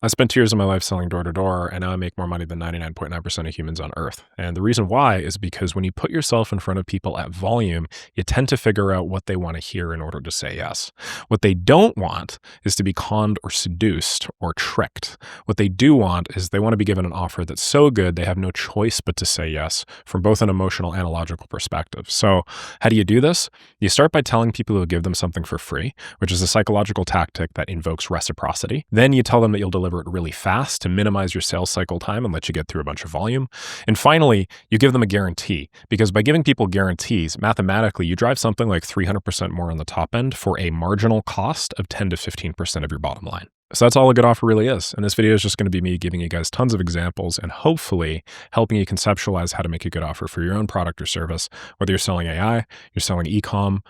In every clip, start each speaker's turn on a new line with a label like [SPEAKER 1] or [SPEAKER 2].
[SPEAKER 1] I spent 2 years of my life selling door to door, and now I make more money than 99.9% of humans on earth. And the reason why is because when you put yourself in front of people at volume, you tend to figure out what they want to hear in order to say yes. What they don't want is to be conned or seduced or tricked. What they do want is they want to be given an offer that's so good they have no choice but to say yes from both an emotional and a logical perspective. So, how do you do this? You start by telling people you'll give them something for free, which is a psychological tactic that invokes reciprocity. Then you tell them that you'll deliver it really fast to minimize your sales cycle time and let you get through a bunch of volume. And finally, you give them a guarantee, because by giving people guarantees, mathematically, you drive something like 300% more on the top end for a marginal cost of 10 to 15% of your bottom line. So that's all a good offer really is. And this video is just going to be me giving you guys tons of examples and hopefully helping you conceptualize how to make a good offer for your own product or service, whether you're selling AI, you're selling e-com,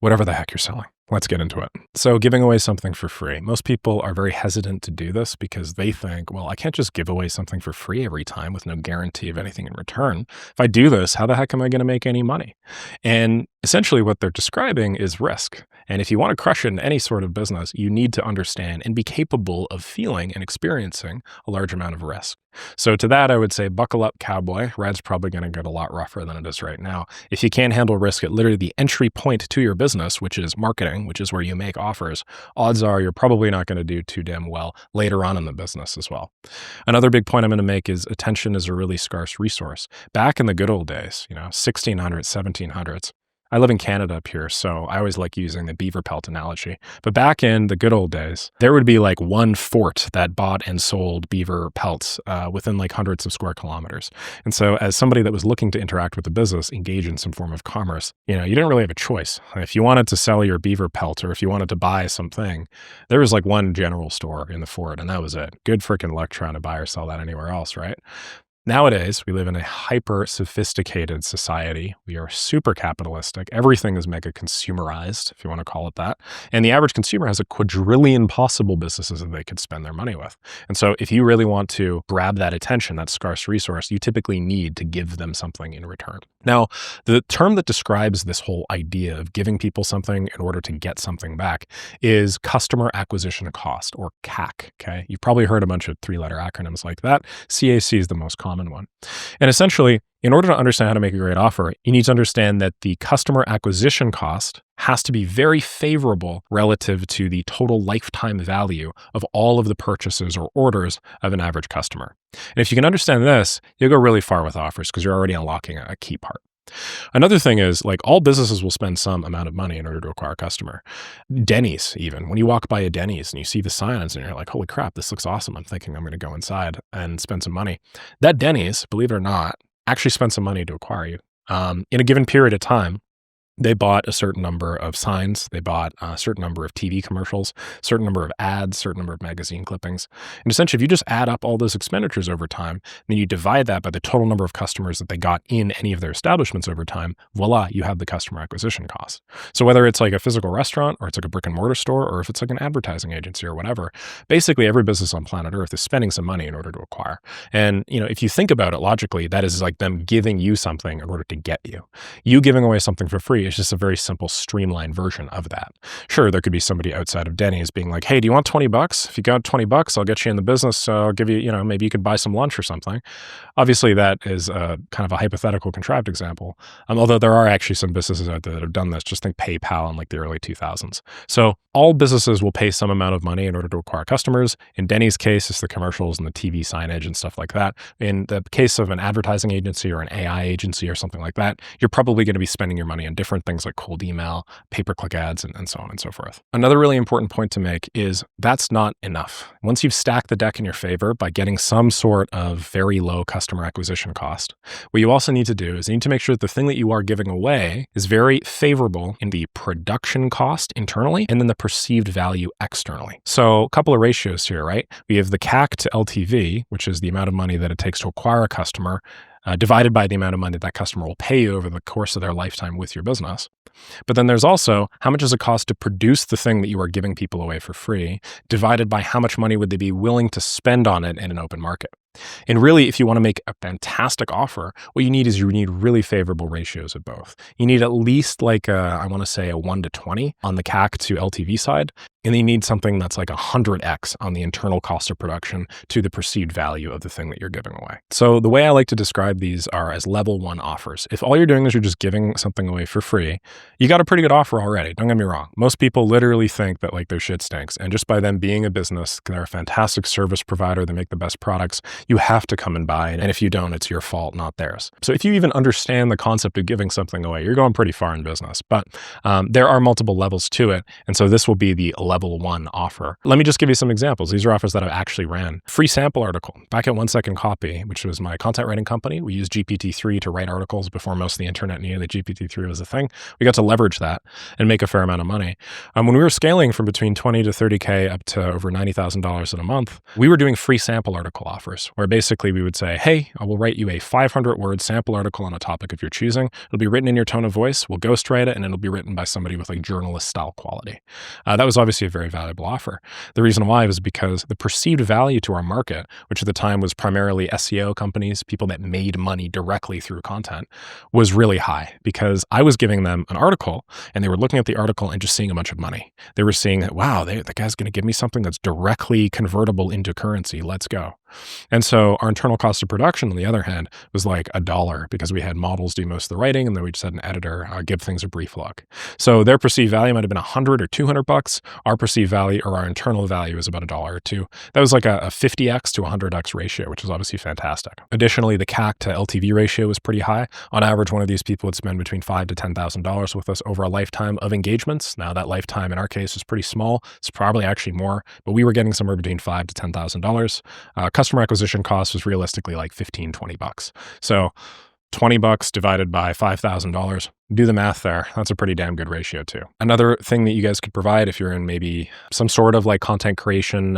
[SPEAKER 1] whatever the heck you're selling. Let's get into it. So giving away something for free. Most people are very hesitant to do this because they think, well, I can't just give away something for free every time with no guarantee of anything in return. If I do this, how the heck am I going to make any money? And essentially what they're describing is risk. And if you want to crush it in any sort of business, you need to understand and be capable of feeling and experiencing a large amount of risk. So to that, I would say, buckle up, cowboy. Red's probably going to get a lot rougher than it is right now. If you can't handle risk at literally the entry point to your business, which is marketing, which is where you make offers, odds are you're probably not going to do too damn well later on in the business as well. Another big point I'm going to make is attention is a really scarce resource. Back in the good old days, 1600s, 1700s, I live in Canada up here, so I always like using the beaver pelt analogy. But back in the good old days, there would be like one fort that bought and sold beaver pelts within like hundreds of square kilometers. And so as somebody that was looking to interact with the business, engage in some form of commerce, you didn't really have a choice. If you wanted to sell your beaver pelt or if you wanted to buy something, there was like one general store in the fort and that was it. Good freaking luck trying to buy or sell that anywhere else, right? Nowadays, we live in a hyper sophisticated society. We are super capitalistic. Everything is mega consumerized, if you want to call it that. And the average consumer has a quadrillion possible businesses that they could spend their money with. And so if you really want to grab that attention, that scarce resource, you typically need to give them something in return. Now, the term that describes this whole idea of giving people something in order to get something back is customer acquisition cost, or CAC, okay? You've probably heard a bunch of three-letter acronyms like that. CAC is the most common one. And essentially, in order to understand how to make a great offer, you need to understand that the customer acquisition cost has to be very favorable relative to the total lifetime value of all of the purchases or orders of an average customer. And if you can understand this, you'll go really far with offers because you're already unlocking a key part. Another thing is, like, all businesses will spend some amount of money in order to acquire a customer. Denny's, even. When you walk by a Denny's and you see the signs and you're like, holy crap, this looks awesome. I'm thinking I'm going to go inside and spend some money. That Denny's, believe it or not, actually spent some money to acquire you. In a given period of time, they bought a certain number of signs, they bought a certain number of TV commercials, a certain number of ads, a certain number of magazine clippings. And essentially, if you just add up all those expenditures over time, then you divide that by the total number of customers that they got in any of their establishments over time, voila, you have the customer acquisition cost. So whether it's like a physical restaurant or it's like a brick and mortar store or if it's like an advertising agency or whatever, basically every business on planet Earth is spending some money in order to acquire. And if you think about it logically, that is like them giving you something in order to get you. You giving away something for free is just a very simple, streamlined version of that. Sure, there could be somebody outside of Denny's being like, hey, do you want $20? If you got $20, I'll get you in the business. So I'll give you, maybe you could buy some lunch or something. Obviously, that is a kind of a hypothetical contrived example. Although there are actually some businesses out there that have done this. Just think PayPal in like the early 2000s. So all businesses will pay some amount of money in order to acquire customers. In Denny's case, it's the commercials and the TV signage and stuff like that. In the case of an advertising agency or an AI agency or something like that, you're probably going to be spending your money on different things like cold email, pay-per-click ads, and so on and so forth. Another really important point to make is that's not enough. Once you've stacked the deck in your favor by getting some sort of very low customer acquisition cost, what you also need to do is you need to make sure that the thing that you are giving away is very favorable in the production cost internally and then the perceived value externally. So a couple of ratios here, right? We have the CAC to LTV, which is the amount of money that it takes to acquire a customer, divided by the amount of money that customer will pay you over the course of their lifetime with your business. But then there's also how much does it cost to produce the thing that you are giving people away for free, divided by how much money would they be willing to spend on it in an open market. And really, if you want to make a fantastic offer, what you need is you need really favorable ratios of both. You need at least like I want to say a 1 to 20 on the CAC to LTV side, And you need something that's like 100x on the internal cost of production to the perceived value of the thing that you're giving away. So the way I like to describe these are as level 1 offers. If all you're doing is you're just giving something away for free, you got a pretty good offer already. Don't get me wrong. Most people literally think that like their shit stinks. And just by them being a business, they're a fantastic service provider, they make the best products, you have to come and buy. And if you don't, it's your fault, not theirs. So if you even understand the concept of giving something away, you're going pretty far in business. But there are multiple levels to it. And so this will be the level 1 offer. Let me just give you some examples. These are offers that I've actually ran. Free sample article. Back at 1 Second Copy, which was my content writing company, we used GPT-3 to write articles before most of the internet knew that GPT-3 was a thing. We got to leverage that and make a fair amount of money. When we were scaling from between 20 to 30K up to over $90,000 in a month, we were doing free sample article offers where basically we would say, hey, I will write you a 500-word sample article on a topic of your choosing. It'll be written in your tone of voice. We'll ghostwrite it, and it'll be written by somebody with like journalist style quality. That was obviously a very valuable offer. The reason why was because the perceived value to our market, which at the time was primarily SEO companies, people that made money directly through content, was really high because I was giving them an article and they were looking at the article and just seeing a bunch of money. They were seeing that, wow, the guy's going to give me something that's directly convertible into currency. Let's go. And so our internal cost of production, on the other hand, was like $1 because we had models do most of the writing and then we just had an editor give things a brief look. So their perceived value might have been $100 or $200. Our perceived value or our internal value is about $1 or $2. That was like a 50x to 100x ratio, which is obviously fantastic. Additionally, the CAC to LTV ratio was pretty high. On average, one of these people would spend between $5,000 to $10,000 with us over a lifetime of engagements. Now that lifetime in our case is pretty small. It's probably actually more, but we were getting somewhere between $5,000 to $10,000. Customer acquisition cost was realistically like $15, $20. So $20 divided by $5,000. Do the math there. That's a pretty damn good ratio too. Another thing that you guys could provide if you're in maybe some sort of like content creation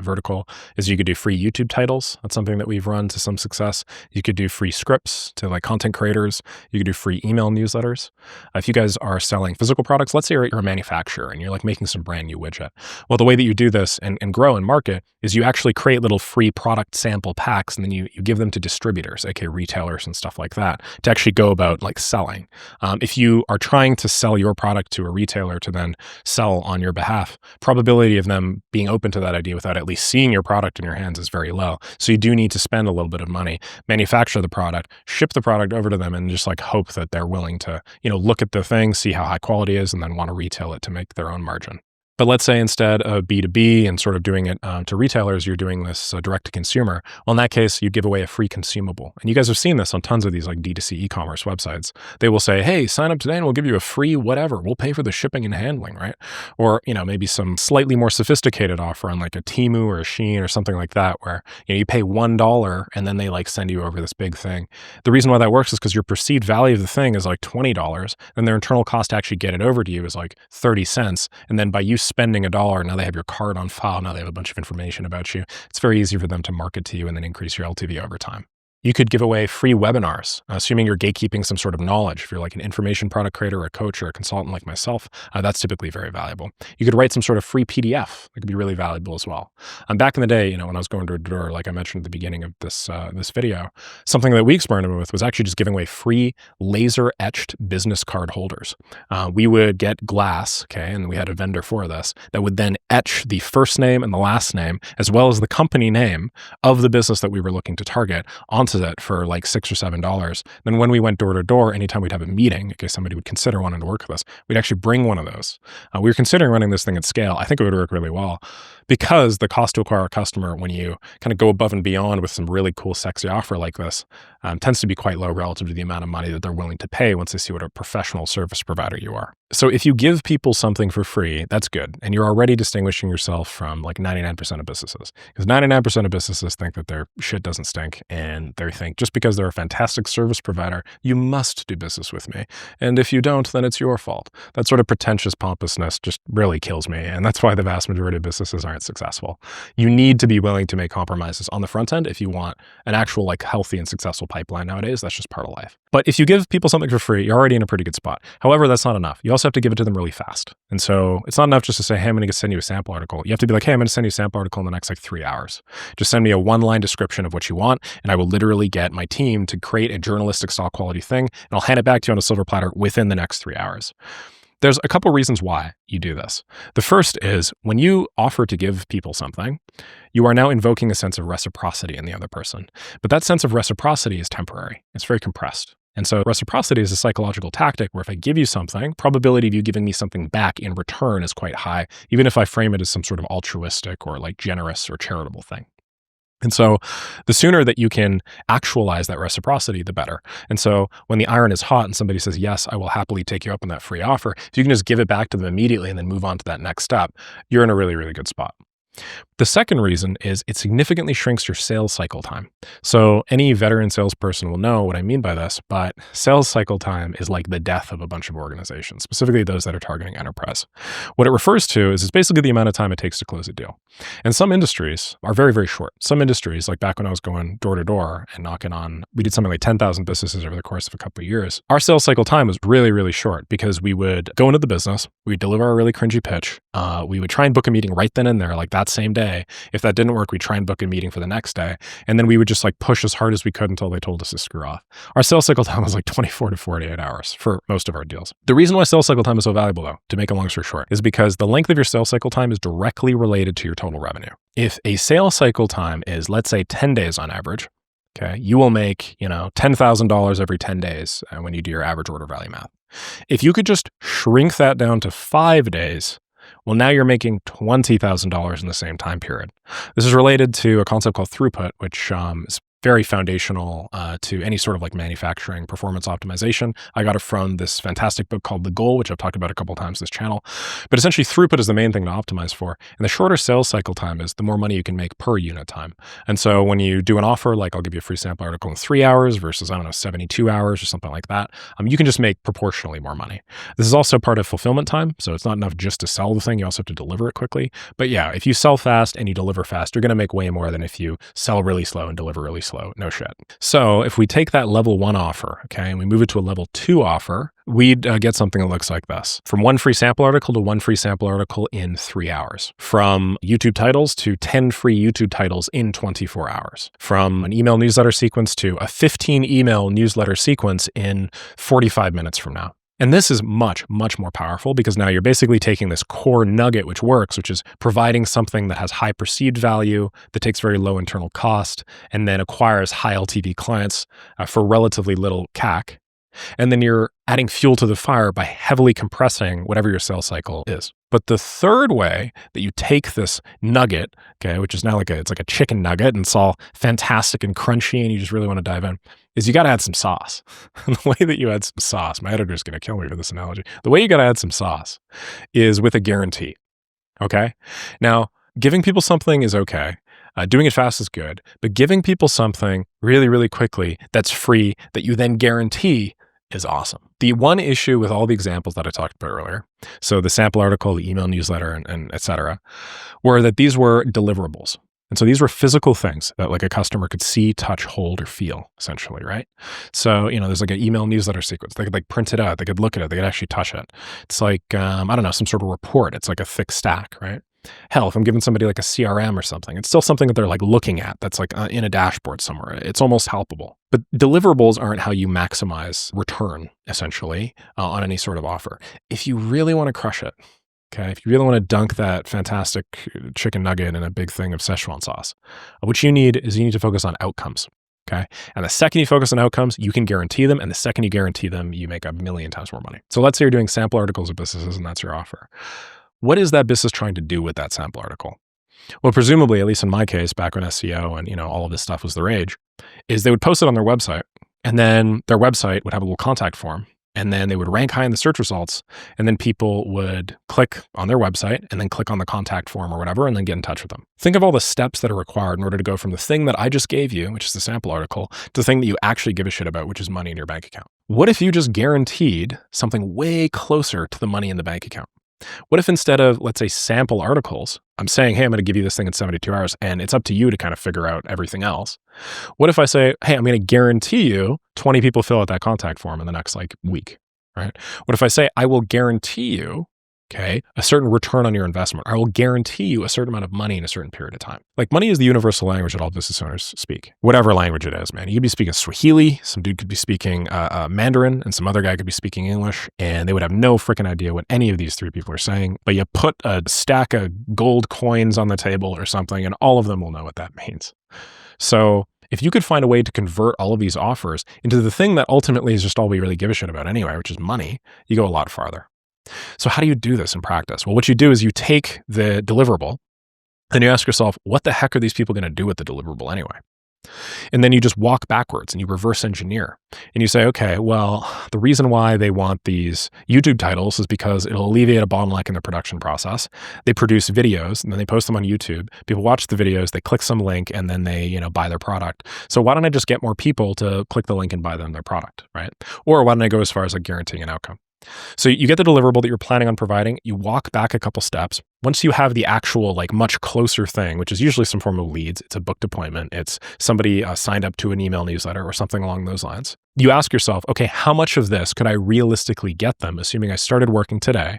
[SPEAKER 1] vertical is you could do free YouTube titles. That's something that we've run to some success. You could do free scripts to like content creators. You could do free email newsletters. If you guys are selling physical products, let's say you're a manufacturer and you're like making some brand new widget. Well, the way that you do this and grow and market is you actually create little free product sample packs and then you give them to distributors, aka retailers and stuff like that, to actually go about like selling. If you are trying to sell your product to a retailer to then sell on your behalf, probability of them being open to that idea without at least seeing your product in your hands is very low. So you do need to spend a little bit of money, manufacture the product, ship the product over to them, and just like hope that they're willing to, look at the thing, see how high quality it is, and then want to retail it to make their own margin. But let's say instead of B2B and sort of doing it to retailers, you're doing this direct to consumer. Well, in that case, you give away a free consumable. And you guys have seen this on tons of these like D2C e-commerce websites. They will say, hey, sign up today and we'll give you a free whatever. We'll pay for the shipping and handling, right? Or, maybe some slightly more sophisticated offer on like a Temu or a Shein or something like that, where, you pay $1 and then they like send you over this big thing. The reason why that works is because your perceived value of the thing is like $20 and their internal cost to actually get it over to you is like 30 cents. And then by you spending $1, now they have your card on file. Now they have a bunch of information about you. It's very easy for them to market to you and then increase your LTV over time. You could give away free webinars, assuming you're gatekeeping some sort of knowledge. If you're like an information product creator or a coach or a consultant like myself, that's typically very valuable. You could write some sort of free PDF. That could be really valuable as well. Back in the day, when I was going door to door, like I mentioned at the beginning of this video, something that we experimented with was actually just giving away free laser etched business card holders. We would get glass, and we had a vendor for this, that would then etch the first name and the last name, as well as the company name of the business that we were looking to target onto it for like $6 or $7. Then when we went door to door, anytime we'd have a meeting, in case somebody would consider wanting to work with us, we'd actually bring one of those. We were considering running this thing at scale. I think it would work really well because the cost to acquire a customer when you kind of go above and beyond with some really cool, sexy offer like this tends to be quite low relative to the amount of money that they're willing to pay once they see what a professional service provider you are. So if you give people something for free, that's good. And you're already distinguishing yourself from like 99% of businesses. Because 99% of businesses think that their shit doesn't stink. And they think just because they're a fantastic service provider, you must do business with me. And if you don't, then it's your fault. That sort of pretentious pompousness just really kills me. And that's why the vast majority of businesses aren't successful. You need to be willing to make compromises on the front end if you want an actual like healthy and successful pipeline nowadays. That's just part of life. But if you give people something for free, you're already in a pretty good spot. However, that's not enough. You also have to give it to them really fast. And so it's not enough just to say, hey, I'm going to send you a sample article. You have to be like, hey, I'm going to send you a sample article in the next like 3 hours. Just send me a one-line description of what you want, and I will literally get my team to create a journalistic style quality thing, and I'll hand it back to you on a silver platter within the next 3 hours. There's a couple reasons why you do this. The first is when you offer to give people something, you are now invoking a sense of reciprocity in the other person. But that sense of reciprocity is temporary. It's very compressed. And so reciprocity is a psychological tactic where if I give you something, probability of you giving me something back in return is quite high, even if I frame it as some sort of altruistic or like generous or charitable thing. And so the sooner that you can actualize that reciprocity, the better. And so when the iron is hot and somebody says, yes, I will happily take you up on that free offer, if you can just give it back to them immediately and then move on to that next step, you're in a really, really good spot. The second reason is it significantly shrinks your sales cycle time. So any veteran salesperson will know what I mean by this, but sales cycle time is like the death of a bunch of organizations, specifically those that are targeting enterprise. What it refers to is it's basically the amount of time it takes to close a deal. And some industries are very, very short. Some industries, like back when I was going door to door and knocking on, we did something like 10,000 businesses over the course of a couple of years. Our sales cycle time was really, really short because we would go into the business, we'd deliver a really cringy pitch, we would try and book a meeting right then and there, like that same day. If that didn't work, we'd try and book a meeting for the next day. And then we would just like push as hard as we could until they told us to screw off. Our sales cycle time was like 24 to 48 hours for most of our deals. The reason why sales cycle time is so valuable though, to make a long story short, is because the length of your sales cycle time is directly related to your total revenue. If a sales cycle time is, let's say 10 days on average, okay, you will make, $10,000 every 10 days when you do your average order value math. If you could just shrink that down to 5 days, well, now you're making $20,000 in the same time period. This is related to a concept called throughput, which is very foundational to any sort of like manufacturing performance optimization. I got it from this fantastic book called The Goal, which I've talked about a couple of times on this channel. But essentially throughput is the main thing to optimize for. And the shorter sales cycle time is the more money you can make per unit time. And so when you do an offer, like I'll give you a free sample article in 3 hours versus, 72 hours or something like that, you can just make proportionally more money. This is also part of fulfillment time. So it's not enough just to sell the thing. You also have to deliver it quickly. But yeah, if you sell fast and you deliver fast, you're going to make way more than if you sell really slow and deliver really slow. No shit. So if we take that level 1 offer, okay, and we move it to a level 2 offer, we'd get something that looks like this. From 1 free sample article to 1 free sample article in 3 hours. From YouTube titles to 10 free YouTube titles in 24 hours. From an email newsletter sequence to a 15 email newsletter sequence in 45 minutes from now. And this is much, much more powerful because now you're basically taking this core nugget, which works, which is providing something that has high perceived value, that takes very low internal cost, and then acquires high LTV clients for relatively little CAC. And then you're adding fuel to the fire by heavily compressing whatever your sales cycle is. But the third way that you take this nugget, okay, which is now it's like a chicken nugget and it's all fantastic and crunchy and you just really want to dive in, is you got to add some sauce. And the way that you add some sauce, my editor's going to kill me for this analogy. The way you got to add some sauce is with a guarantee, okay? Now, giving people something is okay. Doing it fast is good, but giving people something really, really quickly that's free that you then guarantee is awesome. The one issue with all the examples that I talked about earlier, so the sample article, the email newsletter, and et cetera, were that these were deliverables. And so these were physical things that like a customer could see, touch, hold, or feel, essentially, right? So, there's like an email newsletter sequence. They could like print it out. They could look at it. They could actually touch it. It's like, some sort of report. It's like a thick stack, right? Hell, if I'm giving somebody like a CRM or something, it's still something that they're like looking at that's like in a dashboard somewhere. It's almost helpable. But deliverables aren't how you maximize return, essentially, on any sort of offer. If you really want to crush it, okay, if you really want to dunk that fantastic chicken nugget in a big thing of Szechuan sauce, what you need to focus on outcomes, okay? And the second you focus on outcomes, you can guarantee them. And the second you guarantee them, you make 1,000,000 times more money. So let's say you're doing sample articles of businesses and that's your offer. What is that business trying to do with that sample article? Well, presumably, at least in my case, back when SEO and all of this stuff was the rage, is they would post it on their website, and then their website would have a little contact form, and then they would rank high in the search results, and then people would click on their website and then click on the contact form or whatever, and then get in touch with them. Think of all the steps that are required in order to go from the thing that I just gave you, which is the sample article, to the thing that you actually give a shit about, which is money in your bank account. What if you just guaranteed something way closer to the money in the bank account? What if instead of, let's say, sample articles, I'm saying, hey, I'm going to give you this thing in 72 hours and it's up to you to kind of figure out everything else. What if I say, hey, I'm going to guarantee you 20 people fill out that contact form in the next week, right? What if I say, I will guarantee you, Okay, a certain return on your investment. I will guarantee you a certain amount of money in a certain period of time. Like money is the universal language that all business owners speak, whatever language it is, man. You could be speaking Swahili, some dude could be speaking Mandarin, and some other guy could be speaking English, and they would have no freaking idea what any of these three people are saying. But you put a stack of gold coins on the table or something, and all of them will know what that means. So if you could find a way to convert all of these offers into the thing that ultimately is just all we really give a shit about anyway, which is money, you go a lot farther. So how do you do this in practice? Well, what you do is you take the deliverable and you ask yourself, what the heck are these people going to do with the deliverable anyway? And then you just walk backwards and you reverse engineer. And you say, okay, well, the reason why they want these YouTube titles is because it'll alleviate a bottleneck in the production process. They produce videos and then they post them on YouTube. People watch the videos, they click some link, and then they, buy their product. So why don't I just get more people to click the link and buy them their product, right? Or why don't I go as far as like guaranteeing an outcome? So you get the deliverable that you're planning on providing, you walk back a couple steps. Once you have the actual like much closer thing, which is usually some form of leads, it's a booked appointment, it's somebody signed up to an email newsletter or something along those lines. You ask yourself, okay, how much of this could I realistically get them, assuming I started working today?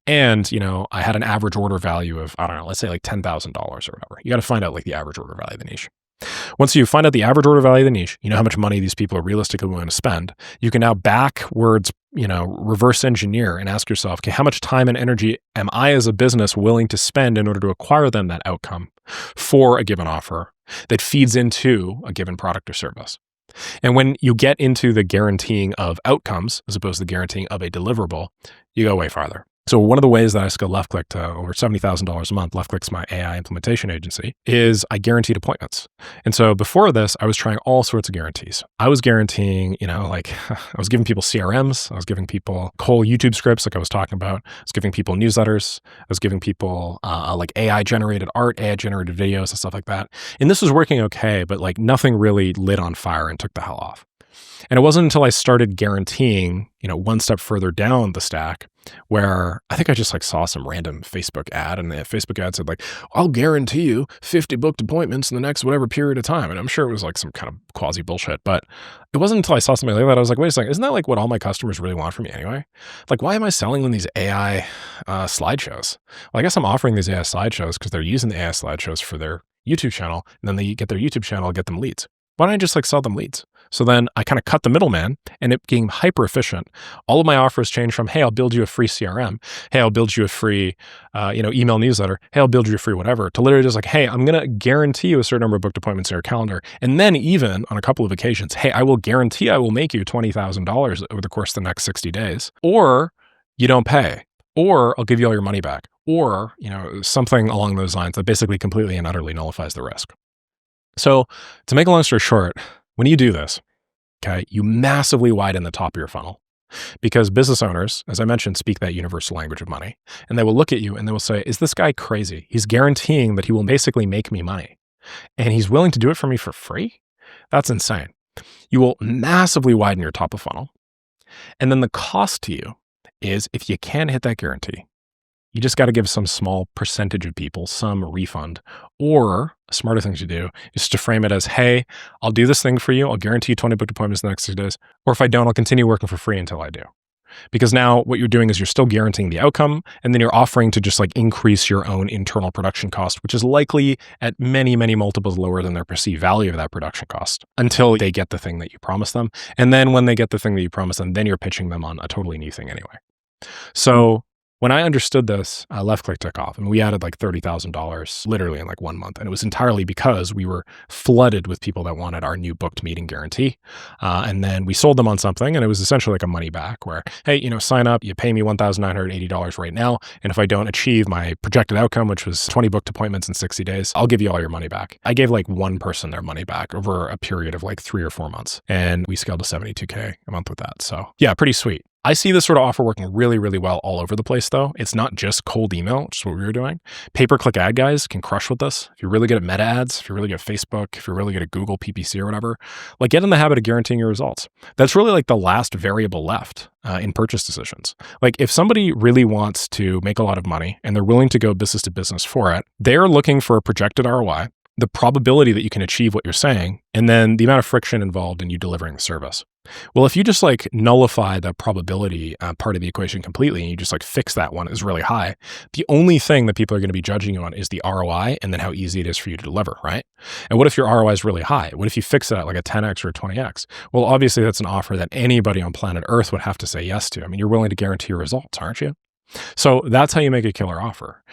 [SPEAKER 1] And, I had an average order value of, I don't know, let's say like $10,000 or whatever. You got to find out like the average order value of the niche. Once you find out the average order value of the niche, you know how much money these people are realistically willing to spend, you can now backwards, reverse engineer and ask yourself, okay, how much time and energy am I as a business willing to spend in order to acquire them that outcome for a given offer that feeds into a given product or service? And when you get into the guaranteeing of outcomes, as opposed to the guaranteeing of a deliverable, you go way farther. So one of the ways that I scale LeftClick to over $70,000 a month, LeftClick's my AI implementation agency, is I guaranteed appointments. And so before this, I was trying all sorts of guarantees. I was guaranteeing, I was giving people CRMs. I was giving people whole YouTube scripts like I was talking about. I was giving people newsletters. I was giving people like AI-generated art, AI-generated videos and stuff like that. And this was working okay, but like nothing really lit on fire and took the hell off. And it wasn't until I started guaranteeing, one step further down the stack where I think I just like saw some random Facebook ad, and the Facebook ad said like, I'll guarantee you 50 booked appointments in the next whatever period of time. And I'm sure it was like some kind of quasi bullshit, but it wasn't until I saw something like that, I was like, wait a second, isn't that like what all my customers really want from me anyway? Like, why am I selling them these AI slideshows? Well, I guess I'm offering these AI slideshows because they're using the AI slideshows for their YouTube channel, and then they get their YouTube channel, get them leads. Why don't I just like sell them leads? So then I kind of cut the middleman, and it became hyper efficient. All of my offers changed from, hey, I'll build you a free CRM. Hey, I'll build you a free, email newsletter. Hey, I'll build you a free whatever, to literally just like, hey, I'm going to guarantee you a certain number of booked appointments in your calendar. And then even on a couple of occasions, hey, I will guarantee I will make you $20,000 over the course of the next 60 days, or you don't pay, or I'll give you all your money back, or, something along those lines that basically completely and utterly nullifies the risk. So to make a long story short, when you do this, okay, you massively widen the top of your funnel, because business owners, as I mentioned, speak that universal language of money, and they will look at you and they will say, is this guy crazy? He's guaranteeing that he will basically make me money, and he's willing to do it for me for free? That's insane. You will massively widen your top of funnel. And then the cost to you is, if you can't hit that guarantee, you just got to give some small percentage of people some refund. Or a smarter thing to do is to frame it as, hey, I'll do this thing for you. I'll guarantee you 20 booked appointments in the next 6 days. Or if I don't, I'll continue working for free until I do. Because now what you're doing is you're still guaranteeing the outcome, and then you're offering to just like increase your own internal production cost, which is likely at many, many multiples lower than their perceived value of that production cost, until they get the thing that you promised them. And then when they get the thing that you promised them, then you're pitching them on a totally new thing anyway. So when I understood this, LeftClick took off, and we added like $30,000 literally in like 1 month. And it was entirely because we were flooded with people that wanted our new booked meeting guarantee. And then we sold them on something, and it was essentially like a money back where, hey, sign up, you pay me $1,980 right now. And if I don't achieve my projected outcome, which was 20 booked appointments in 60 days, I'll give you all your money back. I gave like one person their money back over a period of like 3 or 4 months. And we scaled to $72K a month with that. So yeah, pretty sweet. I see this sort of offer working really, really well all over the place, though. It's not just cold email, which is what we were doing. Pay-per-click ad guys can crush with this. If you're really good at meta ads, if you're really good at Facebook, if you're really good at Google PPC or whatever, like get in the habit of guaranteeing your results. That's really like the last variable left in purchase decisions. Like if somebody really wants to make a lot of money and they're willing to go business to business for it, they're looking for a projected ROI. the probability that you can achieve what you're saying, and then the amount of friction involved in you delivering the service. Well, if you just like nullify the probability part of the equation completely and you just like fix that one is really high, the only thing that people are going to be judging you on is the ROI and then how easy it is for you to deliver, right? And what if your ROI is really high? What if you fix it at like a 10x or a 20x? Well, obviously that's an offer that anybody on planet Earth would have to say yes to. I mean, you're willing to guarantee your results, aren't you? So that's how you make a killer offer.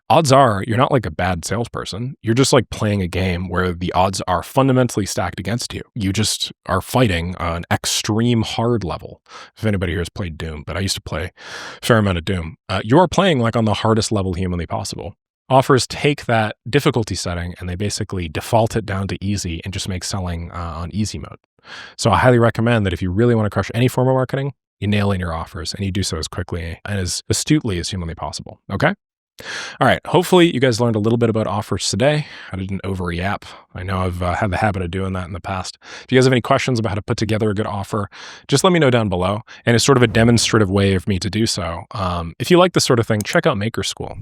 [SPEAKER 1] Odds are you're not like a bad salesperson. You're just like playing a game where the odds are fundamentally stacked against you. You just are fighting on an extreme hard level. If anybody here has played Doom, but I used to play a fair amount of Doom. You're playing like on the hardest level humanly possible. Offers take that difficulty setting and they basically default it down to easy and just make selling on easy mode. So I highly recommend that if you really want to crush any form of marketing, you nail in your offers and you do so as quickly and as astutely as humanly possible. Okay? All right. Hopefully, you guys learned a little bit about offers today. I didn't over-yap. I know I've had the habit of doing that in the past. If you guys have any questions about how to put together a good offer, just let me know down below. And it's sort of a demonstrative way of me to do so. If you like this sort of thing, check out Maker School.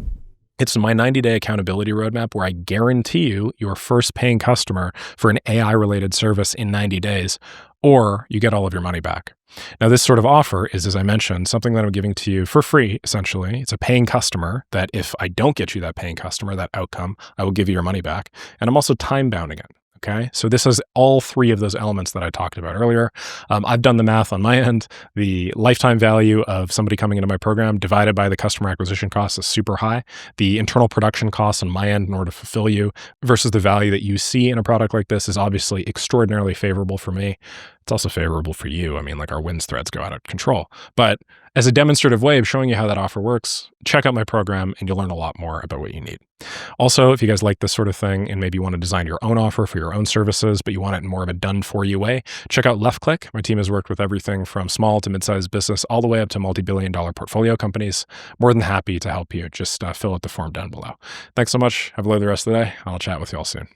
[SPEAKER 1] It's my 90-day accountability roadmap where I guarantee you your first paying customer for an AI-related service in 90 days, or you get all of your money back. Now, this sort of offer is, as I mentioned, something that I'm giving to you for free, essentially. It's a paying customer that if I don't get you that paying customer, that outcome, I will give you your money back. And I'm also time-bounding it. Okay, so this is all three of those elements that I talked about earlier. I've done the math on my end. The lifetime value of somebody coming into my program divided by the customer acquisition cost is super high. The internal production costs on my end in order to fulfill you versus the value that you see in a product like this is obviously extraordinarily favorable for me. It's also favorable for you. I mean, like our wins threads go out of control. But as a demonstrative way of showing you how that offer works, check out my program and you'll learn a lot more about what you need. Also, if you guys like this sort of thing and maybe you want to design your own offer for your own services, but you want it in more of a done-for-you way, check out Left Click. My team has worked with everything from small to mid-sized business all the way up to multi-billion-dollar portfolio companies. More than happy to help you. Just fill out the form down below. Thanks so much. Have a lovely rest of the day. I'll chat with you all soon.